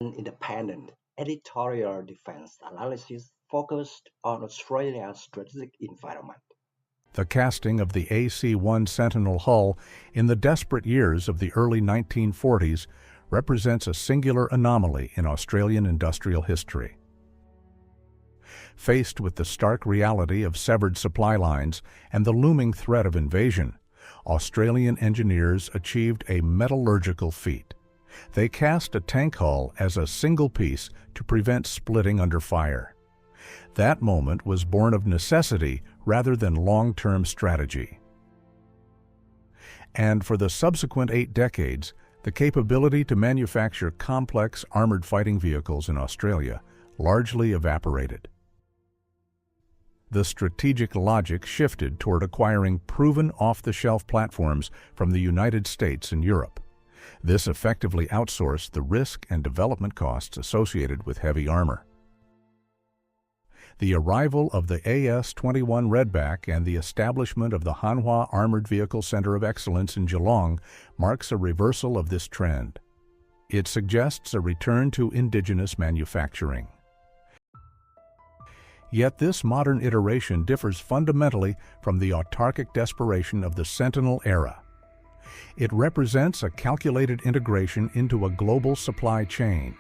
An independent editorial defense analysis focused on Australia's strategic environment. The casting of the AC1 Sentinel hull in the desperate years of the early 1940s represents a singular anomaly in Australian industrial history. Faced with the stark reality of severed supply lines and the looming threat of invasion, Australian engineers achieved a metallurgical feat. They cast a tank hull as a single piece to prevent splitting under fire. That moment was born of necessity rather than long-term strategy. And for the subsequent 8 decades, the capability to manufacture complex armored fighting vehicles in Australia largely evaporated. The strategic logic shifted toward acquiring proven off-the-shelf platforms from the United States and Europe. This effectively outsourced the risk and development costs associated with heavy armor. The arrival of the AS21 Redback and the establishment of the Hanwha Armored Vehicle Center of Excellence in Geelong marks a reversal of this trend. It suggests a return to indigenous manufacturing. Yet this modern iteration differs fundamentally from the autarkic desperation of the Sentinel era. It represents a calculated integration into a global supply chain.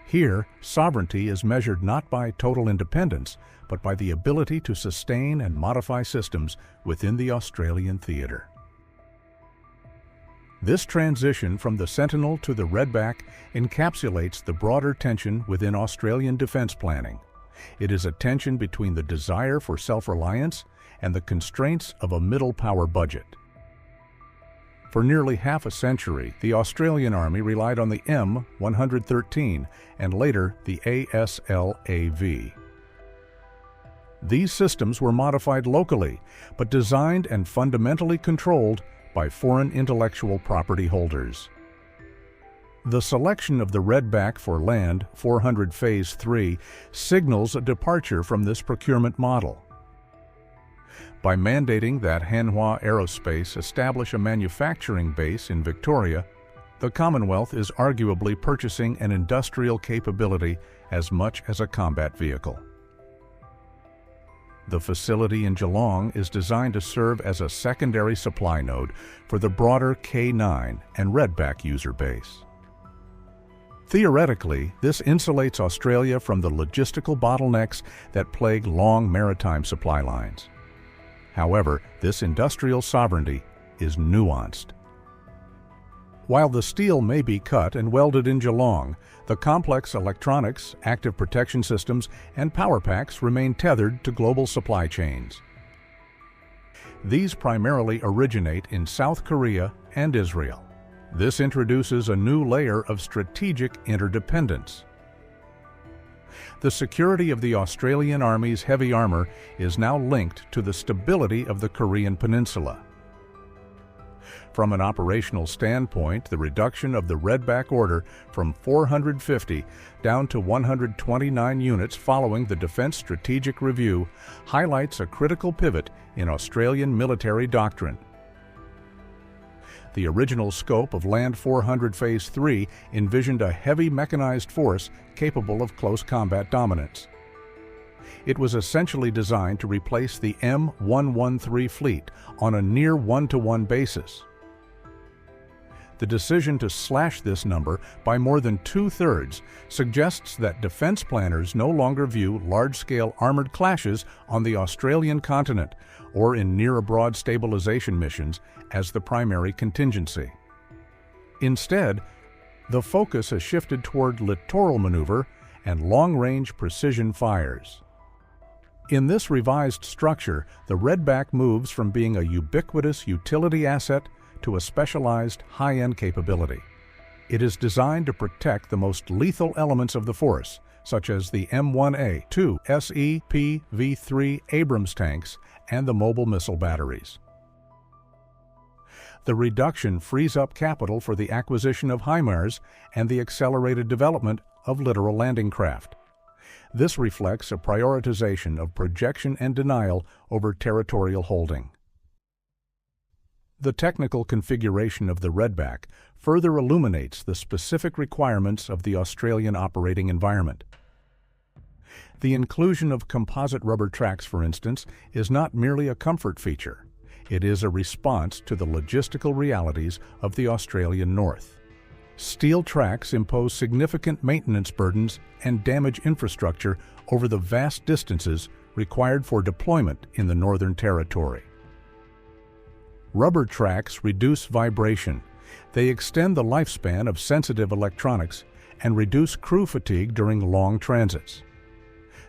Here, sovereignty is measured not by total independence, but by the ability to sustain and modify systems within the Australian theatre. This transition from the Sentinel to the Redback encapsulates the broader tension within Australian defence planning. It is a tension between the desire for self-reliance and the constraints of a middle power budget. For nearly half a century, the Australian Army relied on the M113 and later the ASLAV. These systems were modified locally, but designed and fundamentally controlled by foreign intellectual property holders. The selection of the Redback for Land 400 Phase 3 signals a departure from this procurement model. By mandating that Hanwha Aerospace establish a manufacturing base in Victoria, the Commonwealth is arguably purchasing an industrial capability as much as a combat vehicle. The facility in Geelong is designed to serve as a secondary supply node for the broader K9 and Redback user base. Theoretically, this insulates Australia from the logistical bottlenecks that plague long maritime supply lines. However, this industrial sovereignty is nuanced. While the steel may be cut and welded in Geelong, the complex electronics, active protection systems, and power packs remain tethered to global supply chains. These primarily originate in South Korea and Israel. This introduces a new layer of strategic interdependence. The security of the Australian Army's heavy armor is now linked to the stability of the Korean Peninsula. From an operational standpoint, the reduction of the Redback order from 450 down to 129 units following the Defence Strategic Review highlights a critical pivot in Australian military doctrine. The original scope of Land 400 Phase 3 envisioned a heavy mechanized force capable of close combat dominance. It was essentially designed to replace the M113 fleet on a near one-to-one basis. The decision to slash this number by more than 2/3 suggests that defense planners no longer view large-scale armored clashes on the Australian continent or in near-abroad stabilization missions as the primary contingency. Instead, the focus has shifted toward littoral maneuver and long-range precision fires. In this revised structure, the Redback moves from being a ubiquitous utility asset to a specialized high-end capability. It is designed to protect the most lethal elements of the force, such as the M1A2 SEPV3 Abrams tanks and the mobile missile batteries. The reduction frees up capital for the acquisition of HIMARS and the accelerated development of littoral landing craft. This reflects a prioritization of projection and denial over territorial holding. The technical configuration of the Redback further illuminates the specific requirements of the Australian operating environment. The inclusion of composite rubber tracks, for instance, is not merely a comfort feature. It is a response to the logistical realities of the Australian North. Steel tracks impose significant maintenance burdens and damage infrastructure over the vast distances required for deployment in the Northern Territory. Rubber tracks reduce vibration. They extend the lifespan of sensitive electronics and reduce crew fatigue during long transits.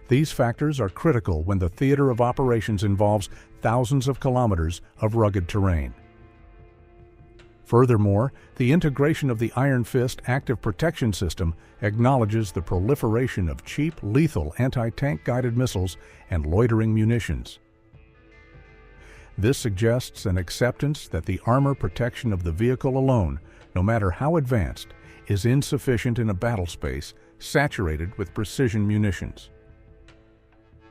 These factors are critical when the theater of operations involves thousands of kilometers of rugged terrain. Furthermore, the integration of the Iron Fist active protection system acknowledges the proliferation of cheap, lethal anti-tank guided missiles and loitering munitions. This suggests an acceptance that the armor protection of the vehicle alone, no matter how advanced, is insufficient in a battle space saturated with precision munitions.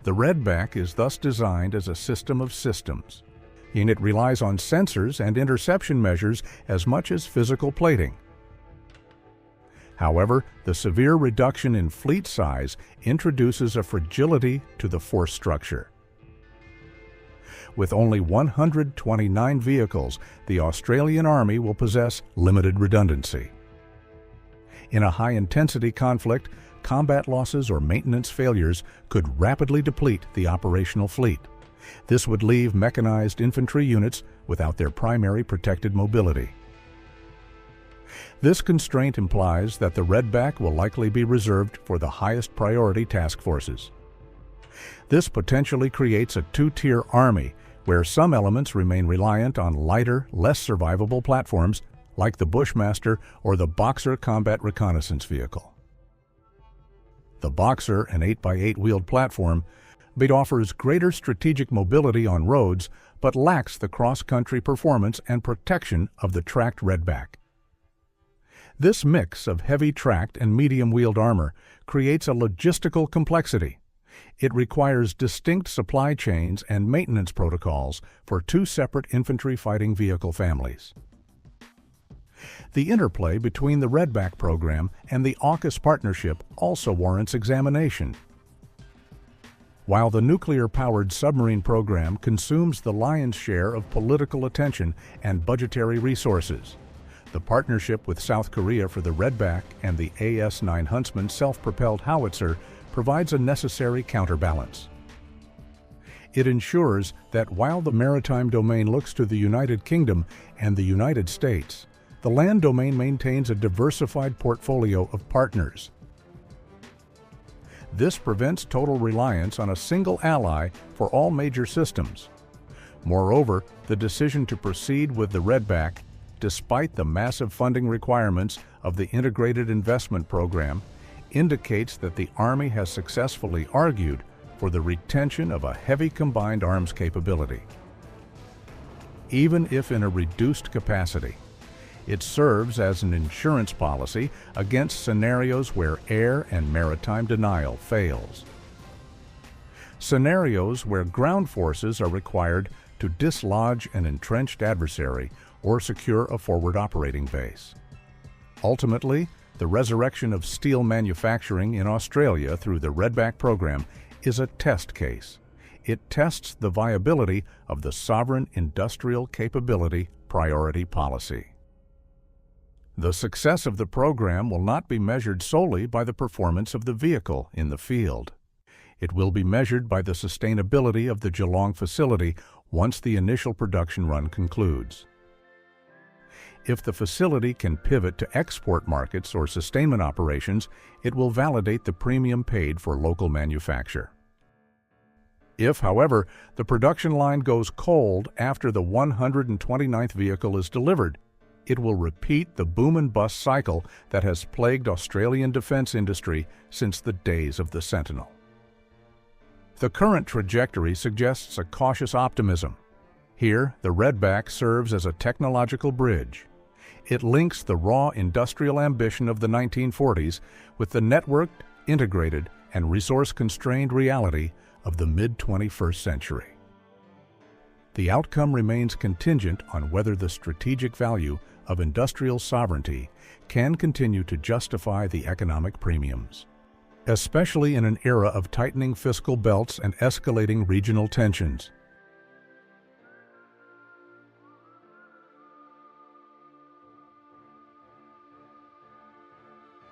The Redback is thus designed as a system of systems, and it relies on sensors and interception measures as much as physical plating. However, the severe reduction in fleet size introduces a fragility to the force structure. With only 129 vehicles, the Australian Army will possess limited redundancy. In a high-intensity conflict, combat losses or maintenance failures could rapidly deplete the operational fleet. This would leave mechanized infantry units without their primary protected mobility. This constraint implies that the Redback will likely be reserved for the highest priority task forces. This potentially creates a two-tier army where some elements remain reliant on lighter, less survivable platforms like the Bushmaster or the Boxer combat reconnaissance vehicle. The Boxer, an 8x8 wheeled platform, offers greater strategic mobility on roads but lacks the cross-country performance and protection of the tracked Redback. This mix of heavy tracked and medium-wheeled armor creates a logistical complexity. It requires distinct supply chains and maintenance protocols for two separate infantry fighting vehicle families. The interplay between the Redback program and the AUKUS partnership also warrants examination. While the nuclear-powered submarine program consumes the lion's share of political attention and budgetary resources, the partnership with South Korea for the Redback and the AS9 Huntsman self-propelled howitzer provides a necessary counterbalance. It ensures that while the maritime domain looks to the United Kingdom and the United States, the land domain maintains a diversified portfolio of partners. This prevents total reliance on a single ally for all major systems. Moreover, the decision to proceed with the Redback, despite the massive funding requirements of the Integrated Investment Program, indicates that the Army has successfully argued for the retention of a heavy combined arms capability. Even if in a reduced capacity, it serves as an insurance policy against scenarios where air and maritime denial fails. Scenarios where ground forces are required to dislodge an entrenched adversary or secure a forward operating base. Ultimately, the resurrection of steel manufacturing in Australia through the Redback program is a test case. It tests the viability of the Sovereign Industrial Capability Priority Policy. The success of the program will not be measured solely by the performance of the vehicle in the field. It will be measured by the sustainability of the Geelong facility once the initial production run concludes. If the facility can pivot to export markets or sustainment operations, it will validate the premium paid for local manufacture. If, however, the production line goes cold after the 129th vehicle is delivered, it will repeat the boom and bust cycle that has plagued Australian defence industry since the days of the Sentinel. The current trajectory suggests a cautious optimism. Here, the Redback serves as a technological bridge. It links the raw industrial ambition of the 1940s with the networked, integrated, and resource-constrained reality of the mid-21st century. The outcome remains contingent on whether the strategic value of industrial sovereignty can continue to justify the economic premiums. Especially in an era of tightening fiscal belts and escalating regional tensions,